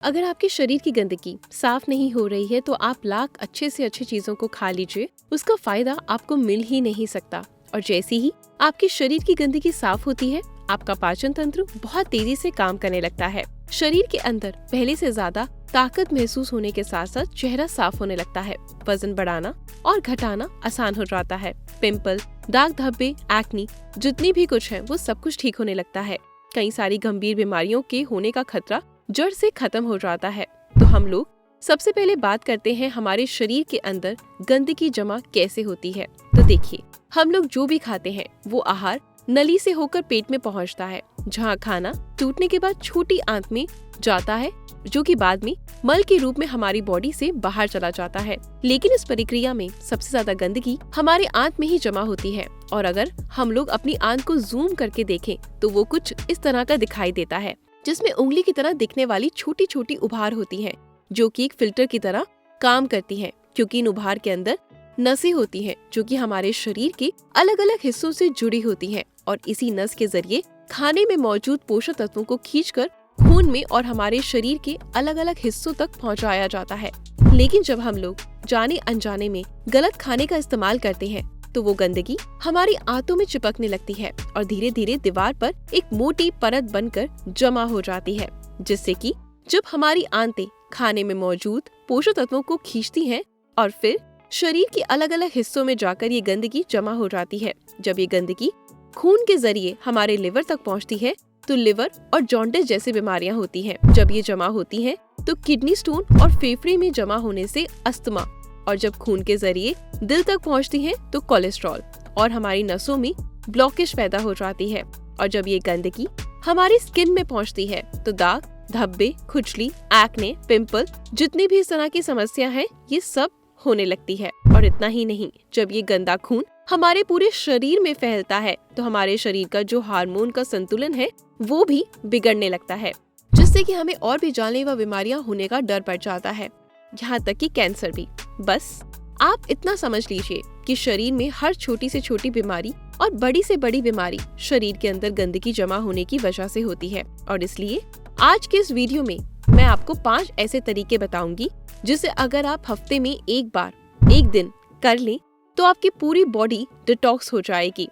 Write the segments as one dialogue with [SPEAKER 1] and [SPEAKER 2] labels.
[SPEAKER 1] अगर आपके शरीर की गंदगी साफ नहीं हो रही है तो आप लाख अच्छे से अच्छी चीजों को खा लीजिए, उसका फायदा आपको मिल ही नहीं सकता। और जैसे ही आपके शरीर की गंदगी साफ होती है, आपका पाचन तंत्र बहुत तेजी से काम करने लगता है। शरीर के अंदर पहले से ज्यादा ताकत महसूस होने के साथ साथ चेहरा साफ होने लगता है। वजन बढ़ाना और घटाना आसान हो जाता है। पिंपल, दाग धब्बे, एक्नी, जितनी भी कुछ है वो सब कुछ ठीक होने लगता है। कई सारी गंभीर बीमारियों के होने का खतरा जड़ से खत्म हो जाता है। तो हम लोग सबसे पहले बात करते हैं हमारे शरीर के अंदर गंदगी जमा कैसे होती है। तो देखिए, हम लोग जो भी खाते हैं वो आहार नली से होकर पेट में पहुंचता है, जहां खाना टूटने के बाद छोटी आंत में जाता है, जो कि बाद में मल के रूप में हमारी बॉडी से बाहर चला जाता है। लेकिन इस प्रक्रिया में सबसे ज्यादा गंदगी हमारे आंत में ही जमा होती है। और अगर हम लोग अपनी आंत को जूम करके देखें तो वो कुछ इस तरह का दिखाई देता है, जिसमें उंगली की तरह दिखने वाली छोटी छोटी उभार होती हैं, जो कि एक फिल्टर की तरह काम करती हैं, क्योंकि इन उभार के अंदर नसें होती हैं, जो कि हमारे शरीर के अलग अलग हिस्सों से जुड़ी होती हैं। और इसी नस के जरिए खाने में मौजूद पोषक तत्वों को खींचकर खून में और हमारे शरीर के अलग अलग हिस्सों तक पहुंचाया जाता है। लेकिन जब हम लोग जाने अनजाने में गलत खाने का इस्तेमाल करते हैं तो वो गंदगी हमारी आंतों में चिपकने लगती है और धीरे धीरे दीवार पर एक मोटी परत बनकर जमा हो जाती है, जिससे कि जब हमारी आंतें खाने में मौजूद पोषक तत्वों को खींचती हैं और फिर शरीर के अलग अलग हिस्सों में जाकर ये गंदगी जमा हो जाती है। जब ये गंदगी खून के जरिए हमारे लिवर तक पहुंचती है तो लिवर और जॉन्डिस जैसी बीमारियां होती हैं। जब ये जमा होती हैं तो किडनी स्टोन और फेफड़े में जमा होने से अस्थमा, और जब खून के जरिए दिल तक पहुंचती हैं तो कोलेस्ट्रॉल और हमारी नसों में ब्लॉकेज पैदा हो जाती है। और जब ये गंदगी हमारी स्किन में पहुंचती है तो दाग, धब्बे, खुजली, एक्ने, पिंपल, जितनी भी इस तरह की समस्या है ये सब होने लगती है। और इतना ही नहीं, जब ये गंदा खून हमारे पूरे शरीर में फैलता है तो हमारे शरीर का जो हार्मोन का संतुलन है वो भी बिगड़ने लगता है, जिससे कि हमें और भी जानलेवा बीमारियां होने का डर बढ़ जाता है, यहाँ तक कि कैंसर भी। बस आप इतना समझ लीजिए कि शरीर में हर छोटी से छोटी बीमारी और बड़ी से बड़ी बीमारी शरीर के अंदर गंदगी जमा होने की वजह से होती है। और इसलिए आज के इस वीडियो में मैं आपको 5 ऐसे तरीके बताऊंगी जिसे अगर आप हफ्ते में एक बार, एक दिन कर लें तो आपकी पूरी बॉडी डिटॉक्स हो जाएगी।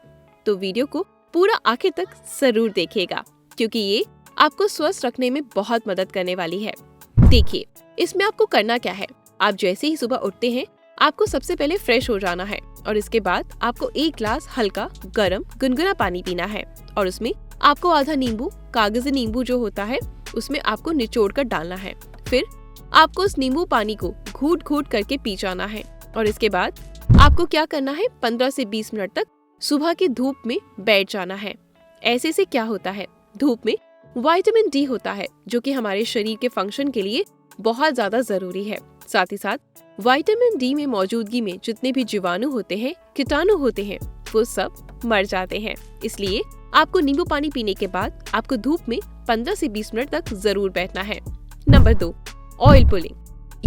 [SPEAKER 1] तो वीडियो को पूरा आखिर तक जरूर देखिएगा, क्योंकि ये आपको स्वस्थ रखने में बहुत मदद करने वाली है। देखिए, इसमें आपको करना क्या है। आप जैसे ही सुबह उठते हैं आपको सबसे पहले फ्रेश हो जाना है और इसके बाद आपको 1 ग्लास हल्का गर्म गुनगुना पानी पीना है। और उसमें आपको आधा नींबू, कागजी नींबू जो होता है, उसमें आपको निचोड़ कर डालना है। फिर आपको उस नींबू पानी को घूट घूट करके पी जाना है। और इसके बाद आपको क्या करना है, 15 से 20 मिनट तक सुबह की धूप में बैठ जाना है। ऐसे से क्या होता है, धूप में विटामिन डी होता है, जो कि हमारे शरीर के फंक्शन के लिए बहुत ज्यादा जरूरी है। साथ ही साथ विटामिन डी में मौजूदगी में जितने भी जीवाणु होते हैं, कीटाणु होते हैं, वो सब मर जाते हैं। इसलिए आपको नींबू पानी पीने के बाद आपको धूप में 15 से 20 मिनट तक जरूर बैठना है। Number 2, oil pulling.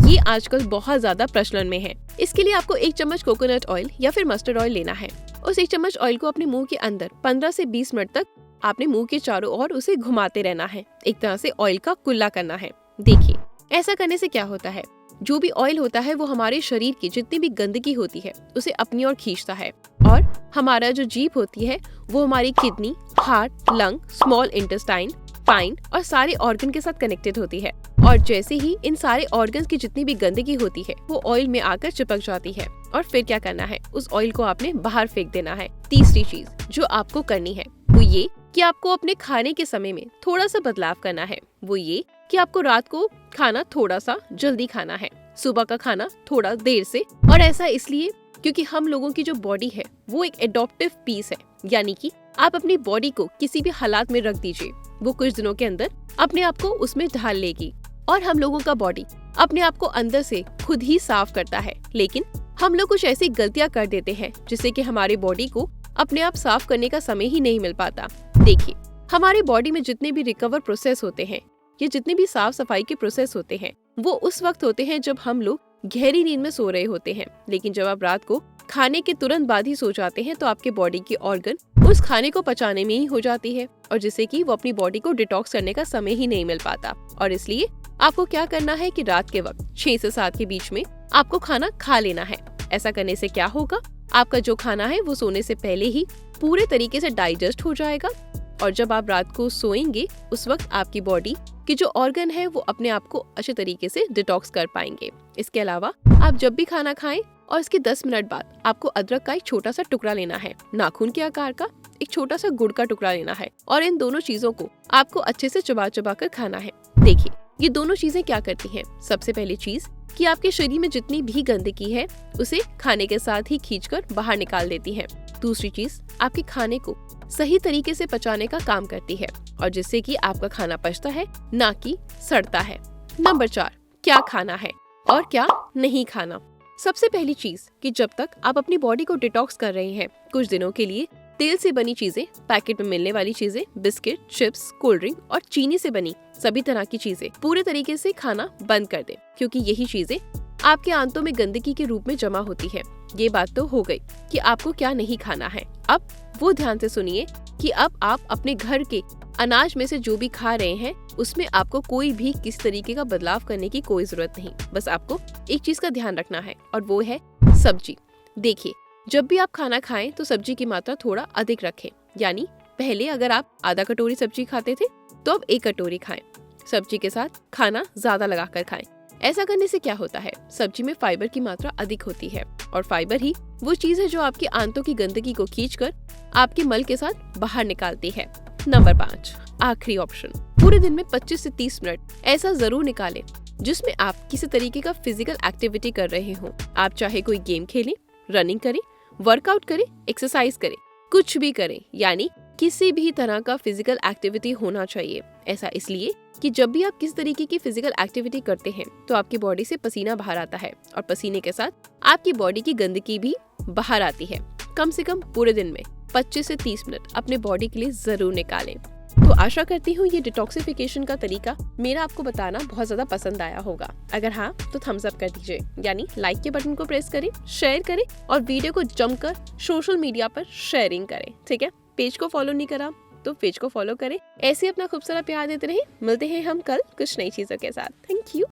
[SPEAKER 1] ये आजकल बहुत ज्यादा प्रचलन में है। इसके लिए आपको 1 चम्मच कोकोनट ऑयल या फिर मस्टर्ड ऑयल लेना है। उस 1 चम्मच ऑयल को अपने मुंह के अंदर 15 से 20 मिनट तक आपने मुंह के चारों ओर उसे घुमाते रहना है। एक तरह से ऑयल का कुल्ला करना है। देखिए, ऐसा करने से क्या होता है, जो भी ऑयल होता है वो हमारे शरीर की जितनी भी गंदगी होती है उसे अपनी ओर खींचता है। और हमारा जो जीभ होती है वो हमारी kidney, heart, lung, small intestine, spine और सारे ऑर्गन के साथ कनेक्टेड होती है। और जैसे ही इन सारे ऑर्गन्स की जितनी भी गंदगी होती है वो ऑयल में आकर चिपक जाती है। और फिर क्या करना है, उस ऑयल को आपने बाहर फेंक देना है। तीसरी चीज जो आपको करनी है वो ये कि आपको अपने खाने के समय में थोड़ा सा बदलाव करना है। वो ये कि आपको रात को खाना थोड़ा सा जल्दी खाना है, सुबह का खाना थोड़ा देर से। और ऐसा इसलिए क्योंकि हम लोगों की जो बॉडी है वो एक एडॉप्टिव पीस है, यानी कि आप अपनी बॉडी को किसी भी हालात में रख दीजिए, वो कुछ दिनों के अंदर अपने आप को उसमें ढाल लेगी। और हम लोगों का बॉडी अपने आप को अंदर से खुद ही साफ करता है, लेकिन हम लोग कुछ ऐसी गलतियां कर देते हैं जिससे कि हमारी बॉडी को अपने आप साफ करने का समय ही नहीं मिल पाता। देखिए, हमारे बॉडी में जितने भी रिकवर प्रोसेस होते हैं या जितने भी साफ सफाई के प्रोसेस होते हैं वो उस वक्त होते हैं जब हम लोग गहरी नींद में सो रहे होते हैं। लेकिन जब आप रात को खाने के तुरंत बाद ही सो जाते हैं तो आपके बॉडी के ऑर्गन उस खाने को पचाने में ही हो जाती है, और जिससे कि वो अपनी बॉडी को डिटॉक्स करने का समय ही नहीं मिल पाता। और इसलिए आपको क्या करना है कि रात के वक्त 6 से 7 के बीच में आपको खाना खा लेना है। ऐसा करने से क्या होगा, आपका जो खाना है वो सोने से पहले ही पूरे तरीके से डाइजेस्ट हो जाएगा और जब आप रात को सोएंगे उस वक्त आपकी बॉडी की जो ऑर्गन है वो अपने आप को अच्छे तरीके से डिटॉक्स कर पाएंगे। इसके अलावा आप जब भी खाना खाएं और इसके 10 मिनट बाद आपको अदरक का एक छोटा सा टुकड़ा लेना है, नाखून के आकार का एक छोटा सा गुड़ का टुकड़ा लेना है और इन दोनों चीजों को आपको अच्छे से चबा चबा कर खाना है। देखिए ये दोनों चीजें क्या करती हैं। सबसे पहली चीज कि आपके शरीर में जितनी भी गंदगी है उसे खाने के साथ ही खींचकर बाहर निकाल देती है। दूसरी चीज आपके खाने को सही तरीके से पचाने का काम करती है और जिससे कि आपका खाना पचता है ना कि सड़ता है। नंबर 4, क्या खाना है और क्या नहीं खाना। सबसे पहली चीज कि जब तक आप अपनी बॉडी को डिटॉक्स कर रहे हैं कुछ दिनों के लिए तेल से बनी चीजें, पैकेट में मिलने वाली चीजें, बिस्किट, चिप्स, कोल्ड ड्रिंक और चीनी से बनी सभी तरह की चीजें पूरे तरीके से खाना बंद कर दें, क्योंकि यही चीजें आपके आंतों में गंदगी के रूप में जमा होती है। ये बात तो हो गई कि आपको क्या नहीं खाना है। अब वो ध्यान से सुनिए कि अब आप अपने घर के अनाज में से जो भी खा रहे हैं उसमें आपको कोई भी किसी तरीके का बदलाव करने की कोई जरूरत नहीं। बस आपको एक चीज का ध्यान रखना है और वो है सब्जी। देखिए जब भी आप खाना खाएं तो सब्जी की मात्रा थोड़ा अधिक रखें, यानी पहले अगर आप आधा कटोरी सब्जी खाते थे तो अब 1 कटोरी खाएं। सब्जी के साथ खाना ज्यादा लगाकर खाएं। ऐसा करने से क्या होता है, सब्जी में फाइबर की मात्रा अधिक होती है और फाइबर ही वो चीज है जो आपके आंतों की गंदगी को खींचकर आपके मल के साथ बाहर निकालती है। नंबर 5, आखिरी ऑप्शन, पूरे दिन में 25 से 30 मिनट ऐसा जरूर निकालें जिसमें आप किसी तरीके का फिजिकल एक्टिविटी कर रहे हो। आप चाहे कोई गेम खेलें, रनिंग करें, वर्कआउट करें, एक्सरसाइज करें, कुछ भी करें, यानी किसी भी तरह का फिजिकल एक्टिविटी होना चाहिए। ऐसा इसलिए कि जब भी आप किसी तरीके की फिजिकल एक्टिविटी करते हैं तो आपकी बॉडी से पसीना बाहर आता है और पसीने के साथ आपकी बॉडी की गंदगी भी बाहर आती है। कम से कम पूरे दिन में 25 से 30 मिनट अपने बॉडी के लिए जरूर निकालें। तो आशा करती हूँ ये डिटॉक्सिफिकेशन का तरीका मेरा आपको बताना बहुत ज्यादा पसंद आया होगा। अगर हाँ तो थम्स अप कर दीजिए, यानी लाइक के बटन को प्रेस करें, शेयर करें और वीडियो को जमकर सोशल मीडिया पर शेयरिंग करें। ठीक है, पेज को फॉलो नहीं करा तो पेज को फॉलो करें। ऐसे अपना खूब सारा प्यार देते रहें। मिलते हैं हम कल कुछ नई चीजों के साथ। Thank you.